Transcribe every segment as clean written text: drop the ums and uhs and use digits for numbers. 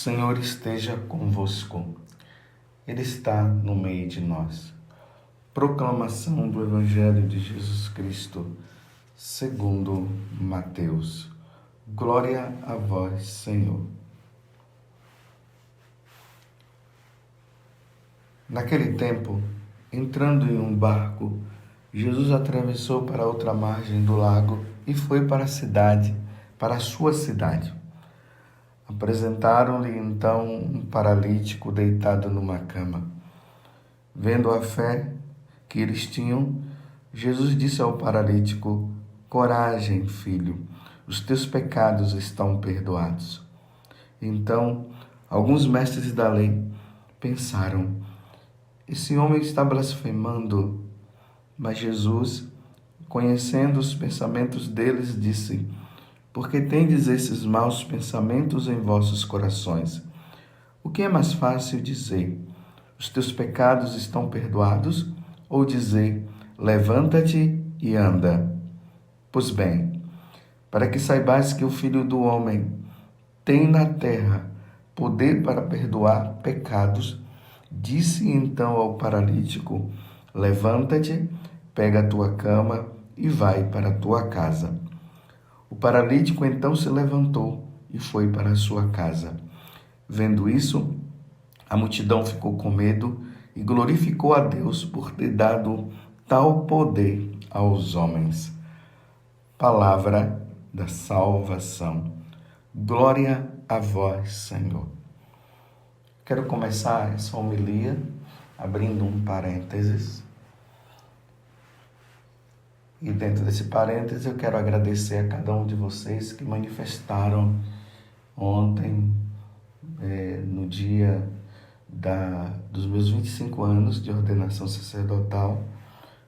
Senhor esteja convosco. Ele está no meio de nós. Proclamação do Evangelho de Jesus Cristo, segundo Mateus. Glória a vós, Senhor. Naquele tempo, entrando em um barco, Jesus atravessou para outra margem do lago e foi para a sua cidade. Apresentaram-lhe então um paralítico deitado numa cama. Vendo a fé que eles tinham, Jesus disse ao paralítico: Coragem, filho, os teus pecados estão perdoados. Então, alguns mestres da lei pensaram: esse homem está blasfemando. Mas Jesus, conhecendo os pensamentos deles, disse: Por que tendes esses maus pensamentos em vossos corações? O que é mais fácil dizer: os teus pecados estão perdoados? Ou dizer: levanta-te e anda? Pois bem, para que saibais que o Filho do Homem tem na terra poder para perdoar pecados, disse então ao paralítico: levanta-te, pega a tua cama e vai para a tua casa. O paralítico então se levantou e foi para a sua casa. Vendo isso, a multidão ficou com medo e glorificou a Deus por ter dado tal poder aos homens. Palavra da salvação. Glória a vós, Senhor. Quero começar essa homilia abrindo um parênteses. E dentro desse parênteses eu quero agradecer a cada um de vocês que manifestaram ontem, no dia dos meus 25 anos de ordenação sacerdotal,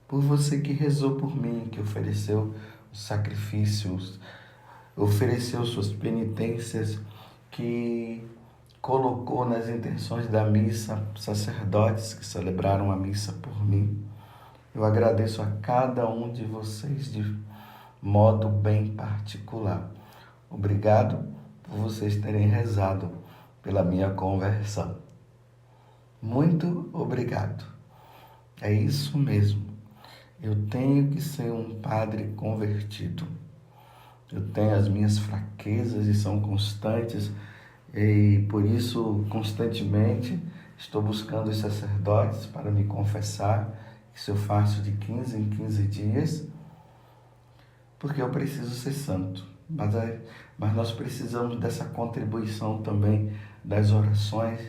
por você que rezou por mim, que ofereceu os sacrifícios, ofereceu suas penitências, que colocou nas intenções da missa sacerdotes que celebraram a missa por mim. Eu agradeço a cada um de vocês de modo bem particular. Obrigado por vocês terem rezado pela minha conversão. Muito obrigado. É isso mesmo. Eu tenho que ser um padre convertido. Eu tenho as minhas fraquezas e são constantes, e por isso constantemente estou buscando os sacerdotes para me confessar. Isso eu faço de 15 em 15 dias, porque eu preciso ser santo. Mas nós precisamos dessa contribuição também das orações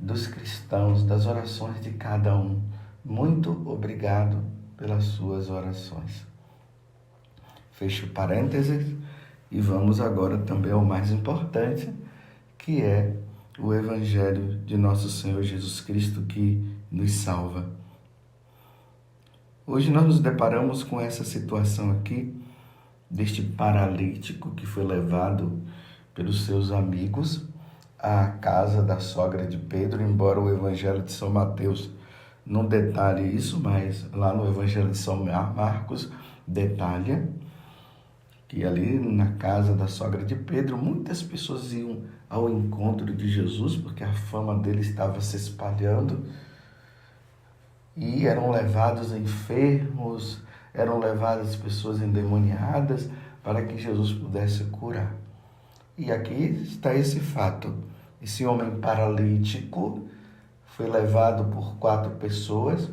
dos cristãos, das orações de cada um. Muito obrigado pelas suas orações. Fecho parênteses e vamos agora também ao mais importante, que é o Evangelho de nosso Senhor Jesus Cristo que nos salva. Hoje nós nos deparamos com essa situação aqui, deste paralítico que foi levado pelos seus amigos à casa da sogra de Pedro, embora o Evangelho de São Mateus não detalhe isso, mas lá no Evangelho de São Marcos detalha que ali na casa da sogra de Pedro, muitas pessoas iam ao encontro de Jesus, porque a fama dele estava se espalhando, e eram levados enfermos, eram levadas pessoas endemoniadas para que Jesus pudesse curar. E aqui está esse fato. Esse homem paralítico foi levado por 4 pessoas.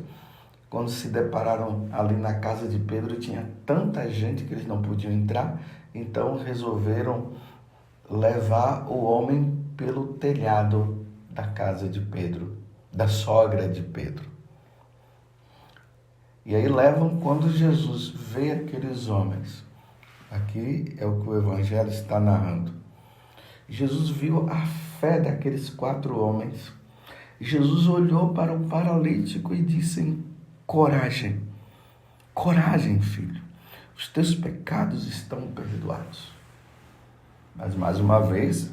Quando se depararam ali na casa de Pedro, tinha tanta gente que eles não podiam entrar, então resolveram levar o homem pelo telhado da casa de Pedro, da sogra de Pedro. E aí levam quando Jesus vê aqueles homens. Aqui é o que o Evangelho está narrando. Jesus viu a fé daqueles 4 homens. Jesus olhou para o paralítico e disse: coragem, coragem, filho, os teus pecados estão perdoados. Mas mais uma vez,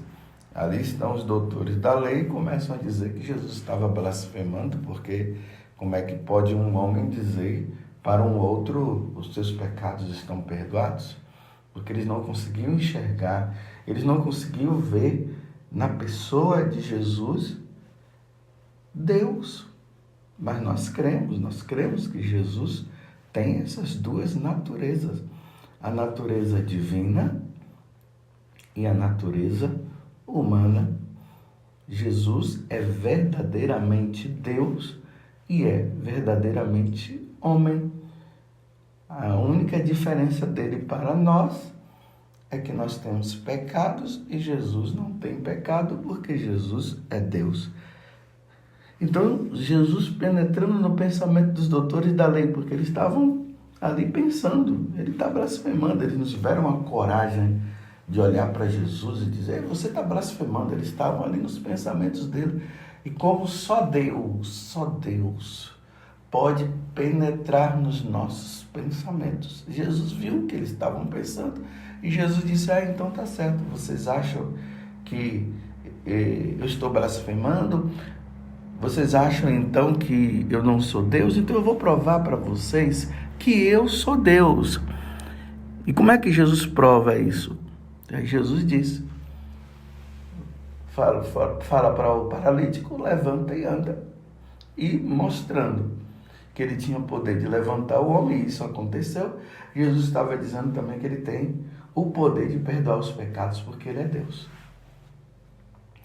ali estão os doutores da lei e começam a dizer que Jesus estava blasfemando, porque como é que pode um homem dizer para um outro: os teus pecados estão perdoados? Porque eles não conseguiam enxergar, eles não conseguiam ver na pessoa de Jesus, Deus. Mas nós cremos que Jesus tem essas duas naturezas, a natureza divina e a natureza humana. Jesus é verdadeiramente Deus e é verdadeiramente homem. A única diferença dele para nós é que nós temos pecados e Jesus não tem pecado, porque Jesus é Deus. Então, Jesus penetrando no pensamento dos doutores da lei, porque eles estavam ali pensando, ele está blasfemando, eles não tiveram a coragem de olhar para Jesus e dizer, você está blasfemando, eles estavam ali nos pensamentos dele. E como só Deus pode penetrar nos nossos pensamentos. Jesus viu o que eles estavam pensando e Jesus disse, então tá certo, vocês acham que eu estou blasfemando? Vocês acham então que eu não sou Deus? Então eu vou provar para vocês que eu sou Deus. E como é que Jesus prova isso? Aí Jesus disse, fala para o paralítico, levanta e anda. E mostrando que ele tinha o poder de levantar o homem, e isso aconteceu. Jesus estava dizendo também que ele tem o poder de perdoar os pecados, porque ele é Deus.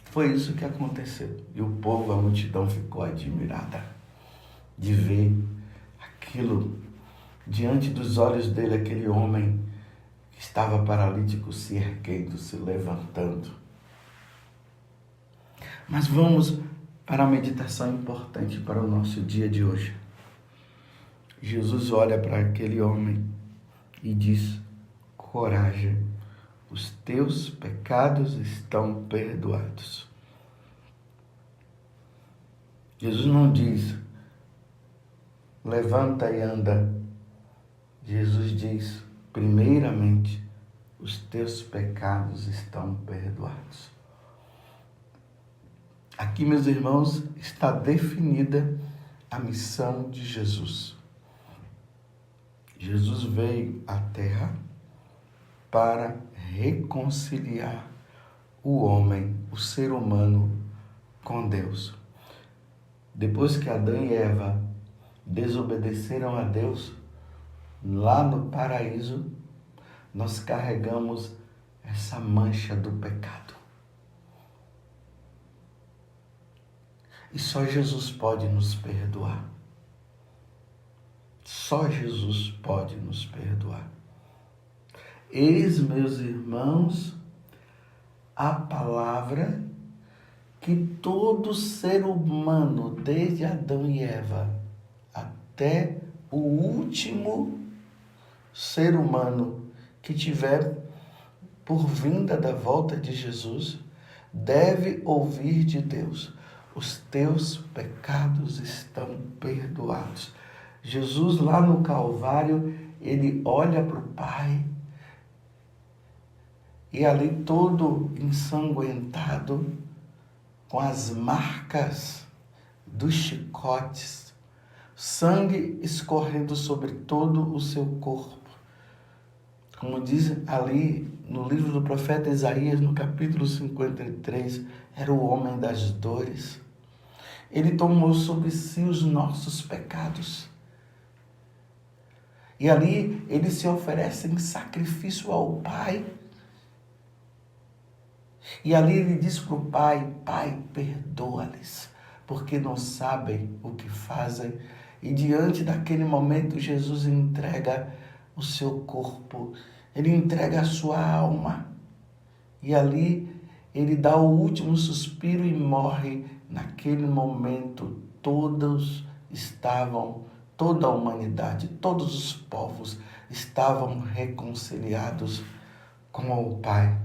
Foi isso que aconteceu. E o povo, a multidão ficou admirada de ver aquilo diante dos olhos dele, aquele homem que estava paralítico se erguendo, se levantando. Mas vamos para a meditação importante para o nosso dia de hoje. Jesus olha para aquele homem e diz, coragem, os teus pecados estão perdoados. Jesus não diz, levanta e anda. Jesus diz, primeiramente, os teus pecados estão perdoados. Aqui, meus irmãos, está definida a missão de Jesus. Jesus veio à Terra para reconciliar o homem, o ser humano, com Deus. Depois que Adão e Eva desobedeceram a Deus, lá no paraíso, nós carregamos essa mancha do pecado. E só Jesus pode nos perdoar. Só Jesus pode nos perdoar. Eis, meus irmãos, a palavra que todo ser humano, desde Adão e Eva, até o último ser humano que tiver por vinda da volta de Jesus, deve ouvir de Deus. Os teus pecados estão perdoados. Jesus lá no Calvário, ele olha para o Pai e ali todo ensanguentado, com as marcas dos chicotes, sangue escorrendo sobre todo o seu corpo. Como diz ali no livro do profeta Isaías, no capítulo 53, era o homem das dores. Ele tomou sobre si os nossos pecados. E ali ele se oferece em sacrifício ao Pai. E ali ele diz para o Pai, Pai, perdoa-lhes, porque não sabem o que fazem. E diante daquele momento, Jesus entrega o seu corpo, ele entrega a sua alma. E ali ele dá o último suspiro e morre. Naquele momento, toda a humanidade, todos os povos estavam reconciliados com o Pai.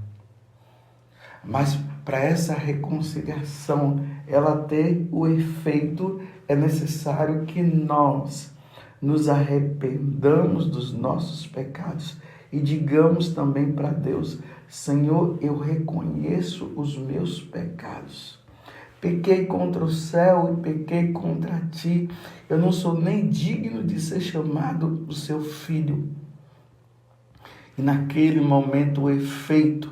Mas para essa reconciliação, ela ter o efeito, é necessário que nós nos arrependamos dos nossos pecados e digamos também para Deus, Senhor, eu reconheço os meus pecados. Pequei contra o céu e pequei contra ti. Eu não sou nem digno de ser chamado o seu filho. E naquele momento o efeito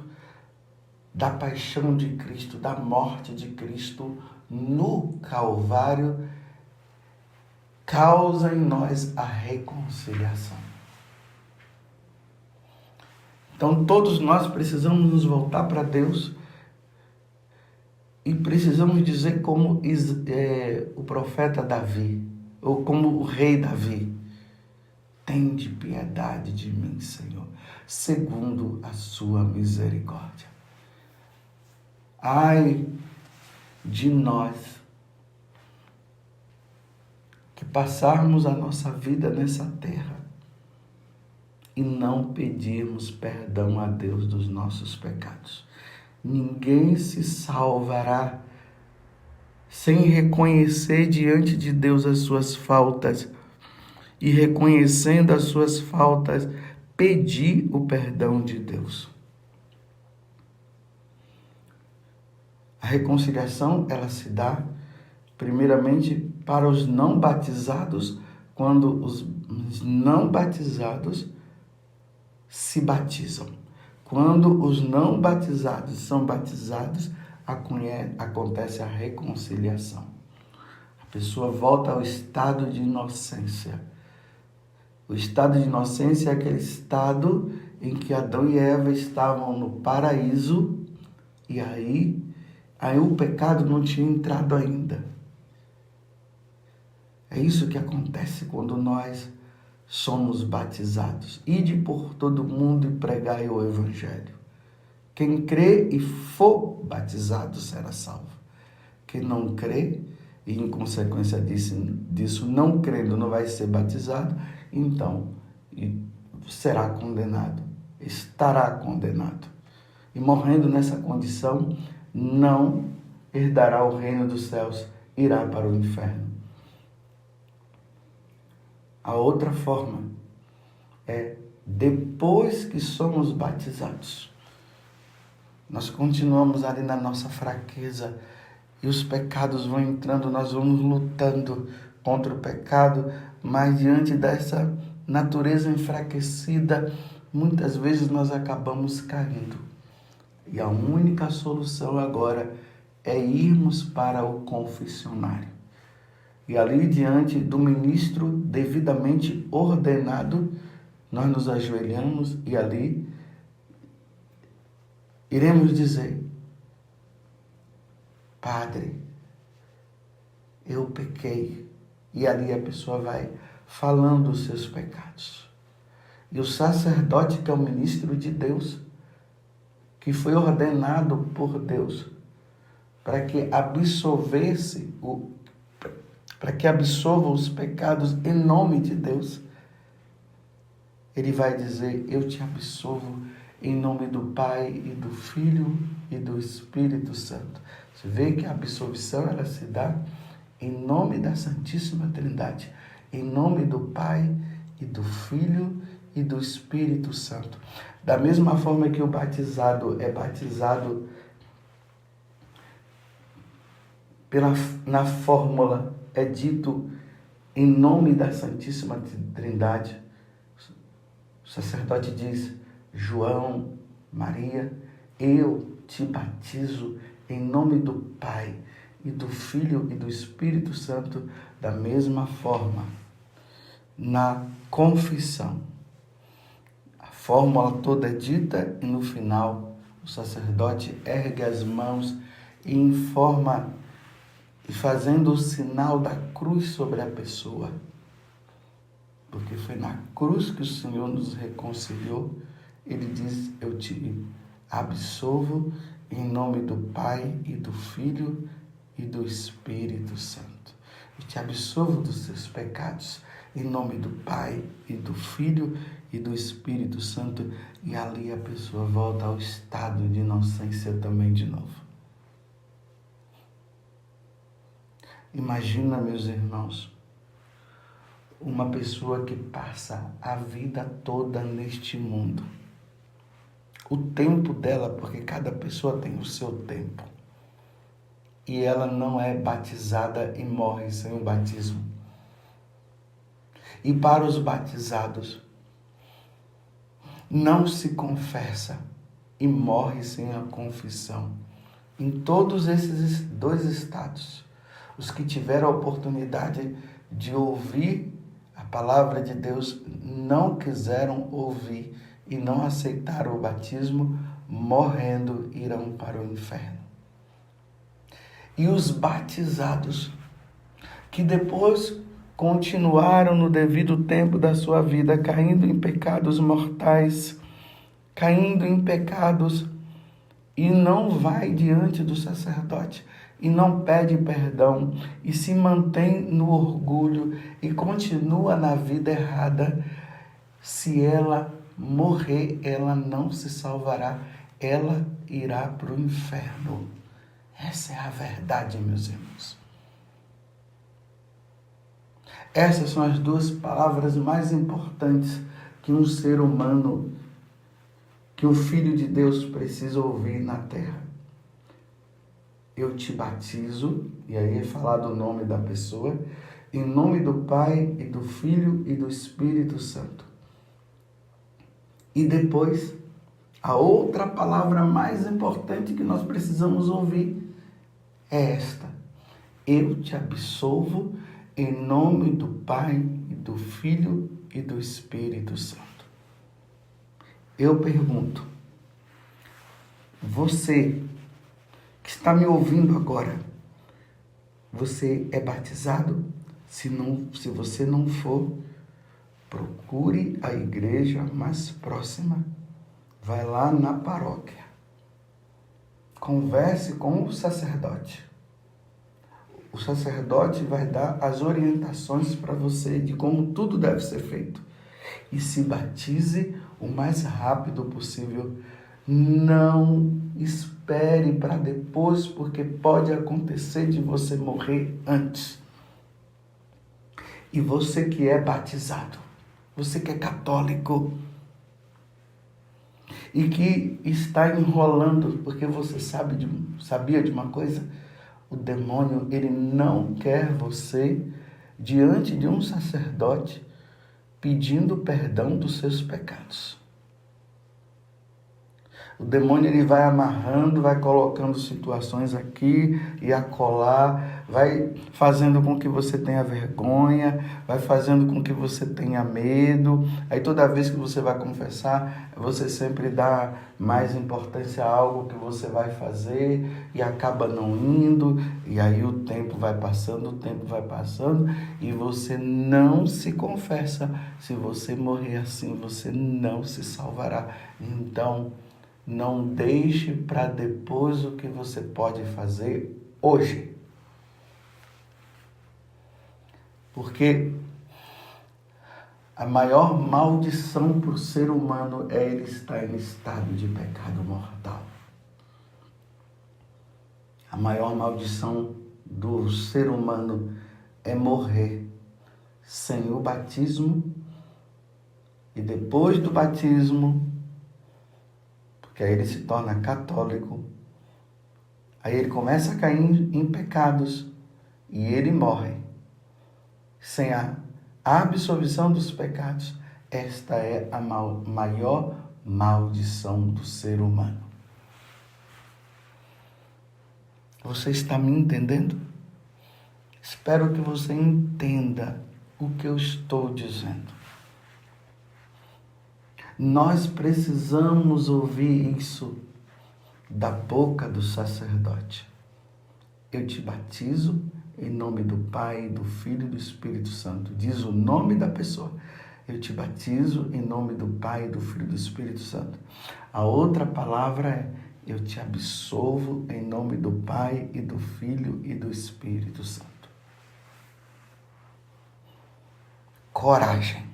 da paixão de Cristo, da morte de Cristo no Calvário, causa em nós a reconciliação. Então todos nós precisamos nos voltar para Deus e precisamos dizer como o profeta Davi, ou como o rei Davi: tende piedade de mim, Senhor, segundo a sua misericórdia. Ai de nós que passarmos a nossa vida nessa terra e não pedirmos perdão a Deus dos nossos pecados. Ninguém se salvará sem reconhecer diante de Deus as suas faltas e, reconhecendo as suas faltas, pedir o perdão de Deus. A reconciliação, ela se dá primeiramente para os não batizados, quando os não batizados se batizam. Quando os não batizados são batizados, acontece a reconciliação. A pessoa volta ao estado de inocência. O estado de inocência é aquele estado em que Adão e Eva estavam no paraíso e aí o pecado não tinha entrado ainda. É isso que acontece quando nós somos batizados. Ide por todo mundo e pregai o evangelho. Quem crê e for batizado será salvo. Quem não crê e, em consequência disso não crendo, não vai ser batizado, então será condenado, estará condenado. E morrendo nessa condição, não herdará o reino dos céus, irá para o inferno. A outra forma é depois que somos batizados. Nós continuamos ali na nossa fraqueza e os pecados vão entrando, nós vamos lutando contra o pecado, mas diante dessa natureza enfraquecida, muitas vezes nós acabamos caindo. E a única solução agora é irmos para o confessionário. E ali, diante do ministro devidamente ordenado, nós nos ajoelhamos e ali iremos dizer: Padre, eu pequei. E ali a pessoa vai falando os seus pecados. E o sacerdote, que é o ministro de Deus, que foi ordenado por Deus para que absolva os pecados em nome de Deus, ele vai dizer: eu te absolvo em nome do Pai e do Filho e do Espírito Santo. Você vê que a absolvição, ela se dá em nome da Santíssima Trindade, em nome do Pai e do Filho e do Espírito Santo. Da mesma forma que o batizado é batizado na fórmula, é dito em nome da Santíssima Trindade. O sacerdote diz: João, Maria, eu te batizo em nome do Pai e do Filho e do Espírito Santo. Da mesma forma, na confissão, a fórmula toda é dita e no final o sacerdote ergue as mãos e informa, fazendo o sinal da cruz sobre a pessoa, porque foi na cruz que o Senhor nos reconciliou. Ele diz: eu te absolvo em nome do Pai e do Filho e do Espírito Santo. Eu te absolvo dos seus pecados em nome do Pai e do Filho e do Espírito Santo. E ali a pessoa volta ao estado de inocência também de novo. Imagina, meus irmãos, uma pessoa que passa a vida toda neste mundo. O tempo dela, porque cada pessoa tem o seu tempo. E ela não é batizada e morre sem o batismo. E para os batizados, não se confessa e morre sem a confissão. Em todos esses dois estados, os que tiveram a oportunidade de ouvir a palavra de Deus não quiseram ouvir e não aceitaram o batismo, morrendo irão para o inferno. E os batizados, que depois continuaram no devido tempo da sua vida, caindo em pecados mortais, caindo em pecados, e não vai diante do sacerdote, e não pede perdão, e se mantém no orgulho, e continua na vida errada, se ela morrer, ela não se salvará, ela irá para o inferno. Essa é a verdade, meus irmãos. Essas são as duas palavras mais importantes que um ser humano, que o Filho de Deus precisa ouvir na terra. Eu te batizo, e aí é falado o nome da pessoa, em nome do Pai e do Filho e do Espírito Santo. E depois, a outra palavra mais importante que nós precisamos ouvir é esta: eu te absolvo em nome do Pai e do Filho e do Espírito Santo. Eu pergunto, você que está me ouvindo agora, você é batizado? Se você não for, procure a igreja mais próxima. Vai lá na paróquia. Converse com o sacerdote. O sacerdote vai dar as orientações para você de como tudo deve ser feito. E se batize o mais rápido possível. Não espere para depois, porque pode acontecer de você morrer antes. E você que é batizado, você que é católico e que está enrolando, porque você sabia de uma coisa? O demônio, ele não quer você diante de um sacerdote pedindo perdão dos seus pecados. O demônio, ele vai amarrando, vai colocando situações aqui e acolá, vai fazendo com que você tenha vergonha, vai fazendo com que você tenha medo. Aí toda vez que você vai confessar, você sempre dá mais importância a algo que você vai fazer e acaba não indo. E aí o tempo vai passando e você não se confessa. Se você morrer assim, você não se salvará. Então, não deixe para depois o que você pode fazer hoje. Porque a maior maldição para o ser humano é ele estar em estado de pecado mortal. A maior maldição do ser humano é morrer sem o batismo e depois do batismo, que aí ele se torna católico, aí ele começa a cair em pecados e ele morre sem a absolvição dos pecados. Esta é a maior maldição do ser humano. Você está me entendendo? Espero que você entenda o que eu estou dizendo. Nós precisamos ouvir isso da boca do sacerdote. Eu te batizo em nome do Pai, do Filho e do Espírito Santo. Diz o nome da pessoa. Eu te batizo em nome do Pai, do Filho e do Espírito Santo. A outra palavra é: eu te absolvo em nome do Pai e do Filho e do Espírito Santo. Coragem.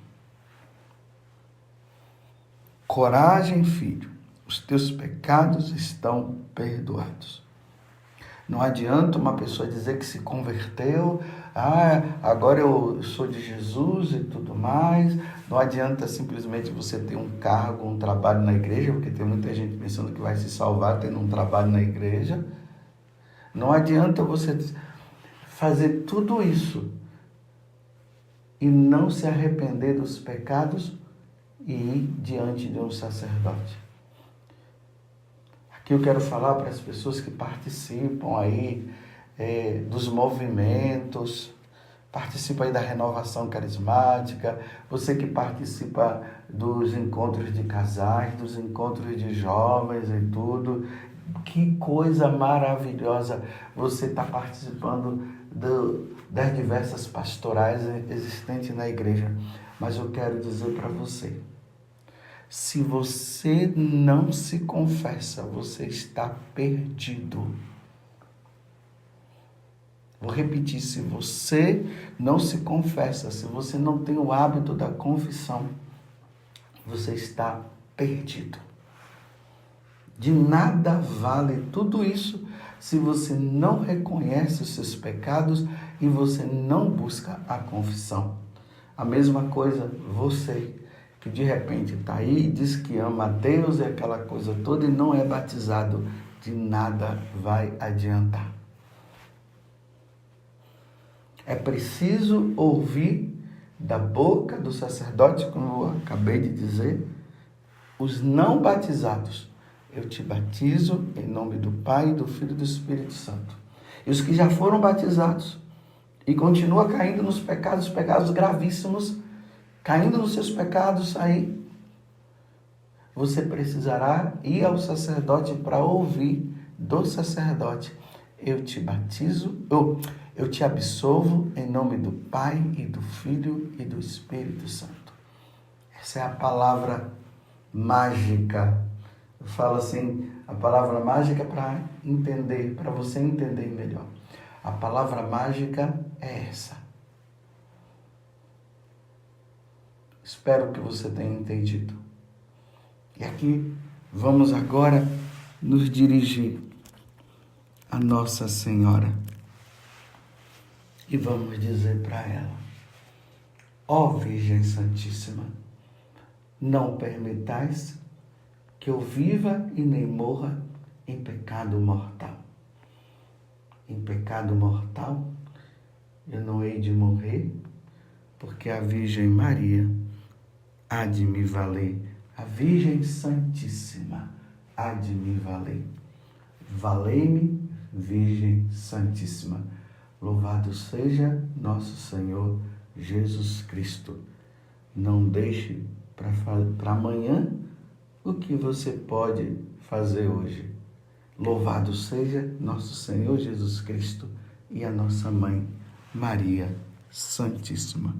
Coragem, filho, os teus pecados estão perdoados. Não adianta uma pessoa dizer que se converteu, agora eu sou de Jesus e tudo mais. Não adianta simplesmente você ter um cargo, um trabalho na igreja, porque tem muita gente pensando que vai se salvar tendo um trabalho na igreja. Não adianta você fazer tudo isso e não se arrepender dos pecados e ir diante de um sacerdote. que eu quero falar para as pessoas que participam aí dos movimentos, participa aí da renovação carismática, você que participa dos encontros de casais, dos encontros de jovens e tudo. Que coisa maravilhosa você está participando das diversas pastorais existentes na igreja. Mas eu quero dizer para você, se você não se confessa, você está perdido. Vou repetir, se você não se confessa, se você não tem o hábito da confissão, você está perdido. De nada vale tudo isso se você não reconhece os seus pecados e você não busca a confissão. A mesma coisa você, que de repente está aí e diz que ama a Deus e aquela coisa toda e não é batizado, de nada vai adiantar. É preciso ouvir da boca do sacerdote, como eu acabei de dizer, os não batizados. Eu te batizo em nome do Pai, do Filho e do Espírito Santo. E os que já foram batizados e continuam caindo nos pecados gravíssimos, caindo nos seus pecados aí, você precisará ir ao sacerdote para ouvir do sacerdote: eu te batizo, eu te absolvo em nome do Pai e do Filho e do Espírito Santo. Essa é a palavra mágica. Eu falo assim, a palavra mágica para entender, para você entender melhor. A palavra mágica é essa. Espero que você tenha entendido. E aqui vamos agora nos dirigir a Nossa Senhora e vamos dizer para ela: ó Virgem Santíssima, não permitais que eu viva e nem morra em pecado mortal. Em pecado mortal eu não hei de morrer, porque a Virgem Maria há de me valer. A Virgem Santíssima há de me valer. Valei-me, Virgem Santíssima. Louvado seja nosso Senhor Jesus Cristo. Não deixe para amanhã o que você pode fazer hoje. Louvado seja nosso Senhor Jesus Cristo e a nossa Mãe Maria Santíssima.